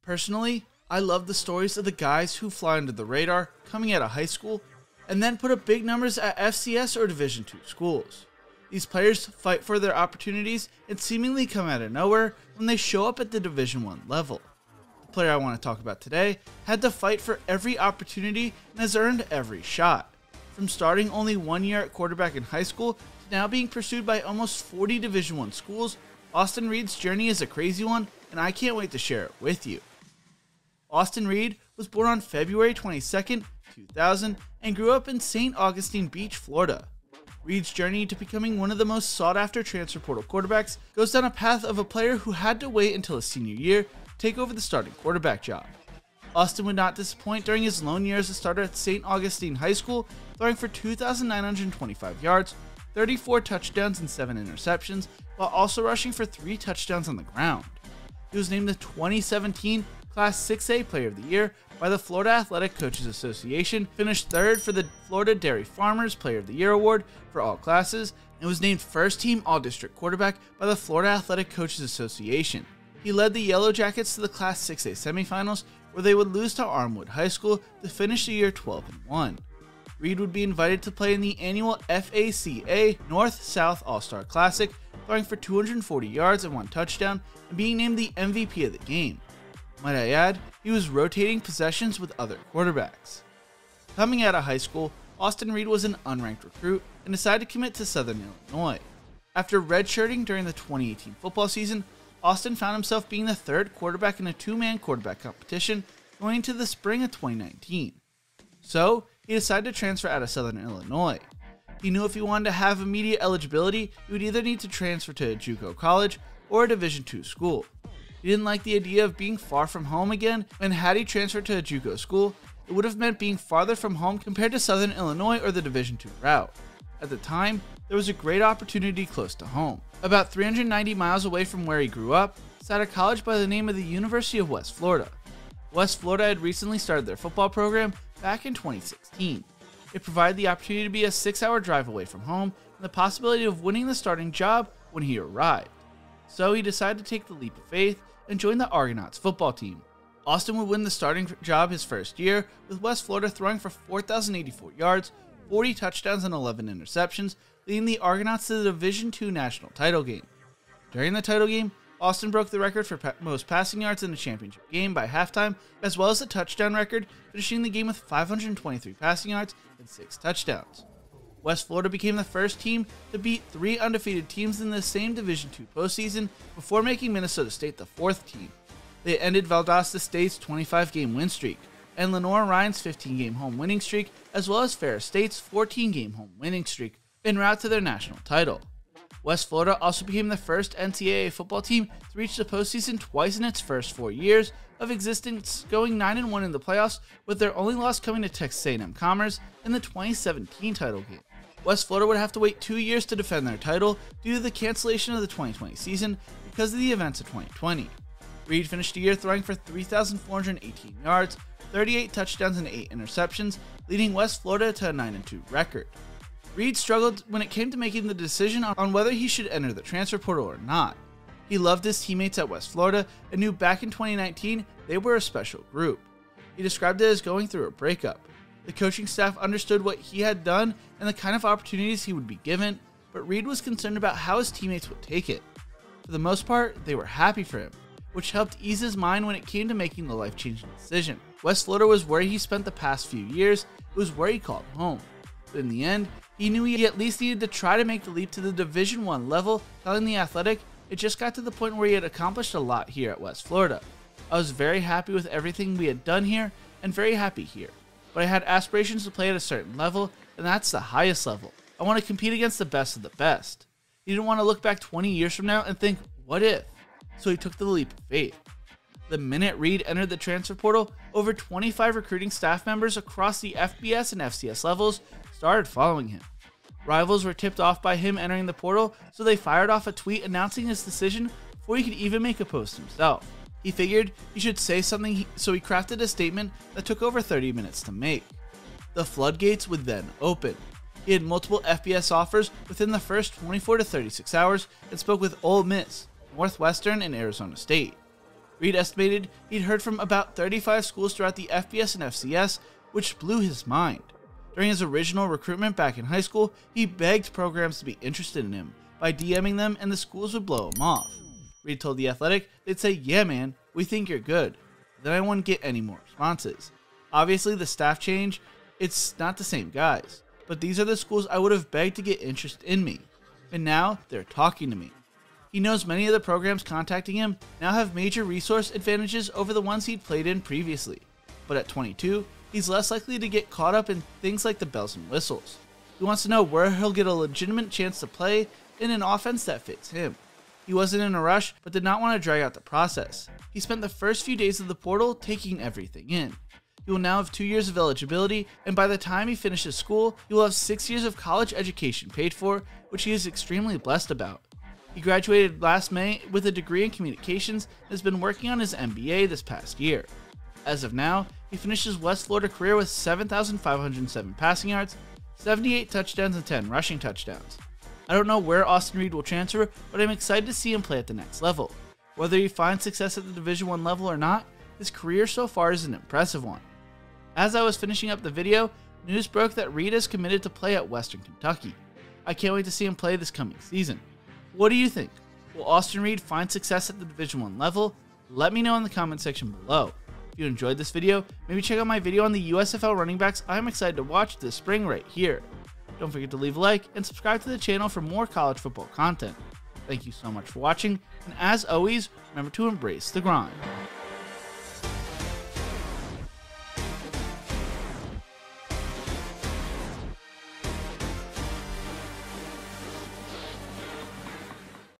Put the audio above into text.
Personally, I love the stories of the guys who fly under the radar coming out of high school and then put up big numbers at FCS or Division II schools. These players fight for their opportunities and seemingly come out of nowhere when they show up at the Division I level. The player I want to talk about today had to fight for every opportunity and has earned every shot. From starting only 1 year at quarterback in high school to now being pursued by almost 40 Division I schools, Austin Reed's journey is a crazy one, and I can't wait to share it with you. Austin Reed was born on February 22, 2000, and grew up in St. Augustine Beach, Florida. Reed's journey to becoming one of the most sought-after transfer portal quarterbacks goes down a path of a player who had to wait until his senior year to take over the starting quarterback job. Austin would not disappoint during his lone year as a starter at St. Augustine High School, throwing for 2,925 yards, 34 touchdowns and 7 interceptions, while also rushing for 3 touchdowns on the ground. He was named the 2017 Class 6A Player of the Year by the Florida Athletic Coaches Association, finished third for the Florida Dairy Farmers Player of the Year Award for all classes, and was named First Team All-District Quarterback by the Florida Athletic Coaches Association. He led the Yellow Jackets to the Class 6A semifinals, where they would lose to Armwood High School to finish the year 12-1. Reed would be invited to play in the annual FACA North-South All-Star Classic, throwing for 240 yards and 1 touchdown, and being named the MVP of the game. Might I add, he was rotating possessions with other quarterbacks. Coming out of high school, Austin Reed was an unranked recruit and decided to commit to Southern Illinois. After redshirting during the 2018 football season, Austin found himself being the third quarterback in a 2-man quarterback competition going into the spring of 2019. So, he decided to transfer out of Southern Illinois. He knew if he wanted to have immediate eligibility, he would either need to transfer to a JUCO college or a Division II school. He didn't like the idea of being far from home again, and had he transferred to a JUCO school, it would have meant being farther from home compared to Southern Illinois or the Division II route. At the time, there was a great opportunity close to home. About 390 miles away from where he grew up, sat a college by the name of the University of West Florida. West Florida had recently started their football program back in 2016. It provided the opportunity to be a 6-hour drive away from home and the possibility of winning the starting job when he arrived. So he decided to take the leap of faith and join the Argonauts football team. Austin would win the starting job his first year, with West Florida throwing for 4,084 yards, 40 touchdowns and 11 interceptions, leading the Argonauts to the Division II national title game. During the title game, Austin broke the record for most passing yards in a championship game by halftime, as well as the touchdown record, finishing the game with 523 passing yards and 6 touchdowns. West Florida became the first team to beat 3 undefeated teams in the same Division II postseason before making Minnesota State the 4th team. They ended Valdosta State's 25-game win streak, and Lenore Ryan's 15-game home winning streak, as well as Ferris State's 14-game home winning streak, en route to their national title. West Florida also became the first NCAA football team to reach the postseason twice in its first 4 years of existence, going 9-1 in the playoffs, with their only loss coming to Texas A&M Commerce in the 2017 title game. West Florida would have to wait 2 years to defend their title due to the cancellation of the 2020 season because of the events of 2020. Reed finished the year throwing for 3,418 yards, 38 touchdowns and 8 interceptions, leading West Florida to a 9-2 record. Reed struggled when it came to making the decision on whether he should enter the transfer portal or not. He loved his teammates at West Florida and knew back in 2019 they were a special group. He described it as going through a breakup. The coaching staff understood what he had done and the kind of opportunities he would be given, but Reed was concerned about how his teammates would take it. For the most part, they were happy for him, which helped ease his mind when it came to making the life-changing decision. West Florida was where he spent the past few years, it was where he called home. But in the end, he knew he at least needed to try to make the leap to the Division I level, telling The Athletic, "It just got to the point where he had accomplished a lot here at West Florida. I was very happy with everything we had done here, and very happy here. But I had aspirations to play at a certain level, and that's the highest level. I want to compete against the best of the best." He didn't want to look back 20 years from now and think, what if? So he took the leap of faith. The minute Reed entered the transfer portal, over 25 recruiting staff members across the FBS and FCS levels started following him. Rivals were tipped off by him entering the portal, so they fired off a tweet announcing his decision before he could even make a post himself. He figured he should say something, so he crafted a statement that took over 30 minutes to make. The floodgates would then open. He had multiple FBS offers within the first 24 to 36 hours and spoke with Ole Miss, Northwestern, and Arizona State. Reed estimated he'd heard from about 35 schools throughout the FBS and FCS, which blew his mind. During his original recruitment back in high school, he begged programs to be interested in him by DMing them, and the schools would blow him off. Reed told The Athletic they'd say, "Yeah man, we think you're good." Then I wouldn't get any more responses. Obviously the staff change, it's not the same guys, but these are the schools I would have begged to get interest in me, and now they're talking to me. He knows many of the programs contacting him now have major resource advantages over the ones he'd played in previously, but at 22, he's less likely to get caught up in things like the bells and whistles. He wants to know where he'll get a legitimate chance to play in an offense that fits him. He wasn't in a rush, but did not want to drag out the process. He spent the first few days of the portal taking everything in. He will now have 2 years of eligibility, and by the time he finishes school, he will have 6 years of college education paid for, which he is extremely blessed about. He graduated last May with a degree in communications and has been working on his MBA this past year. As of now, he finished his West Florida career with 7,507 passing yards, 78 touchdowns, and 10 rushing touchdowns. I don't know where Austin Reed will transfer, but I'm excited to see him play at the next level. Whether he finds success at the Division I level or not, his career so far is an impressive one. As I was finishing up the video, news broke that Reed is committed to play at Western Kentucky. I can't wait to see him play this coming season. What do you think? Will Austin Reed find success at the Division I level? Let me know in the comment section below. If you enjoyed this video, maybe check out my video on the USFL running backs I'm excited to watch this spring right here. Don't forget to leave a like and subscribe to the channel for more college football content. Thank you so much for watching, and as always, remember to embrace the grind.